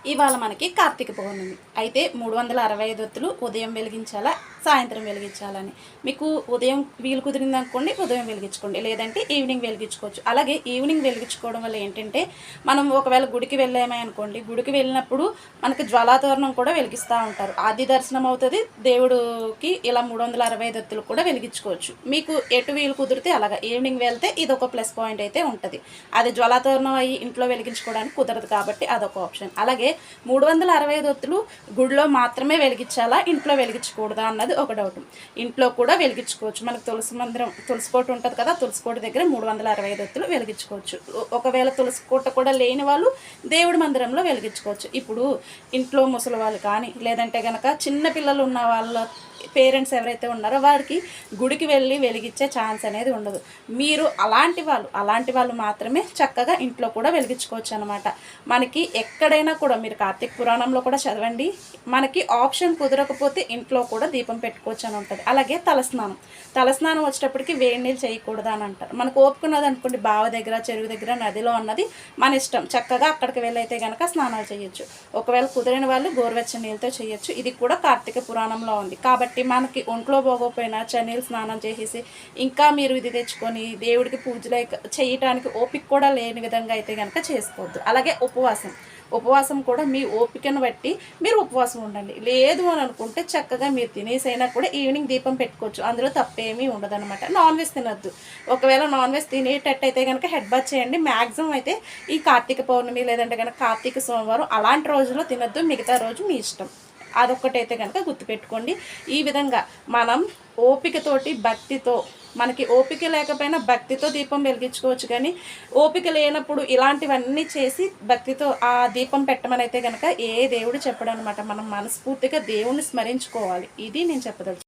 ఇవాళ మనకి కార్తీక పౌర్ణమి అయితే 365 ఒత్తులు ఉదయం వెలిగించాలా సాయంత్రం వెలిగించాలని మీకు ఉదయం వీలు కుదిరింది అనుకోండి ఉదయం వెలిగించుకోండి, లేదంటే ఈవినింగ్ వెలిగించుకోవచ్చు. అలాగే ఈవినింగ్ వెలిగించుకోవడం వల్ల ఏంటంటే మనం ఒకవేళ గుడికి వెళ్ళామే అనుకోండి, గుడికి వెళ్ళినప్పుడు మనకి జ్వాలాతోరణం కూడా వెలిగిస్తూ ఉంటారు. ఆది దర్శనం అవుతుంది దేవుడికి. ఇలా 365 ఒత్తులు కూడా వెలిగించుకోవచ్చు. మీకు ఎటు వీలు కుదిరితే అలాగా ఈవినింగ్ వెళ్తే ఇది ఒక ప్లస్ పాయింట్ అయితే ఉంటుంది. అది జ్వాలాతోరణం అయ్యి ఇంట్లో వెలిగించుకోవడానికి కుదరదు కాబట్టి అదొక ఆప్షన్. అలాగే 365 ఒత్తులు గుడిలో మాత్రమే వెలిగించాలా, ఇంట్లో వెలిగించకూడదా అన్నది ఒక డౌట్. ఇంట్లో కూడా వెలిగించుకోవచ్చు. మనకు తులసి మందిరం, తులసి కోట ఉంటుంది కదా, తులసి కోట దగ్గర 365 ఒత్తులు వెలిగించుకోవచ్చు. ఒకవేళ తులసి కోట కూడా లేని వాళ్ళు దేవుడి మందిరంలో వెలిగించుకోవచ్చు. ఇప్పుడు ఇంట్లో ముసలి వాళ్ళు కానీ, లేదంటే కనుక చిన్న పిల్లలు ఉన్న వాళ్ళ పేరెంట్స్ ఎవరైతే ఉన్నారో వారికి గుడికి వెళ్ళి వెలిగించే ఛాన్స్ అనేది ఉండదు. మీరు అలాంటి వాళ్ళు మాత్రమే చక్కగా ఇంట్లో కూడా వెలిగించుకోవచ్చు అనమాట. మనకి ఎక్కడైనా కూడా మీరు కార్తీక పురాణంలో కూడా చదవండి, మనకి ఆప్షన్ కుదరకపోతే ఇంట్లో కూడా దీపం పెట్టుకోవచ్చు అని ఉంటుంది. అలాగే తలస్నానం వచ్చేటప్పటికి వేడి నీళ్ళు చేయకూడదు అని అంటారు. మనకు ఓపుకున్నది అనుకోండి, బావ దగ్గర, చెరువు దగ్గర, నదిలో అన్నది మన ఇష్టం. చక్కగా అక్కడికి వెళ్ళైతే కనుక స్నానాలు చేయొచ్చు. ఒకవేళ కుదిరిన వాళ్ళు గోరువెచ్చని నీళ్ళతో చేయొచ్చు. ఇది కూడా కార్తీక పురాణంలో ఉంది కాబట్టి మనకి ఒంట్లో పోకపోయినా చన్నీళ్ళు స్నానం చేసేసి ఇంకా మీరు ఇది తెచ్చుకొని దేవుడికి పూజలు చేయటానికి ఓపిక కూడా లేని విధంగా అయితే కనుక చేసుకోవద్దు. అలాగే ఉపవాసం కూడా మీ ఓపికను బట్టి మీరు ఉపవాసం ఉండండి. లేదు అని అనుకుంటే చక్కగా మీరు తినేసైనా కూడా ఈవినింగ్ దీపం పెట్టుకోవచ్చు. అందులో తప్పేమీ ఉండదన్నమాట. నాన్ వెజ్ తినద్దు. ఒకవేళ నాన్ వెజ్ తినేటట్టయితే కనుక హెడ్ బాత్ చేయండి. మ్యాక్సిమం అయితే ఈ కార్తీక పౌర్ణమి లేదంటే కనుక కార్తీక సోమవారం అలాంటి రోజుల్లో తినద్దు. మిగతా రోజు మీ ఇష్టం. అదొక్కటైతే కనుక గుర్తుపెట్టుకోండి. ఈ విధంగా మనం ఓపికతోటి, భక్తితో, మనకి ఓపిక లేకపోయినా భక్తితో దీపం వెలిగించుకోవచ్చు. కానీ ఓపిక లేనప్పుడు ఇలాంటివన్నీ చేసి భక్తితో ఆ దీపం పెట్టమని అయితే కనుక ఏ దేవుడు చెప్పడం అనమాట. మనం మనస్ఫూర్తిగా దేవుణ్ణి స్మరించుకోవాలి. ఇది నేను చెప్పదలుచు.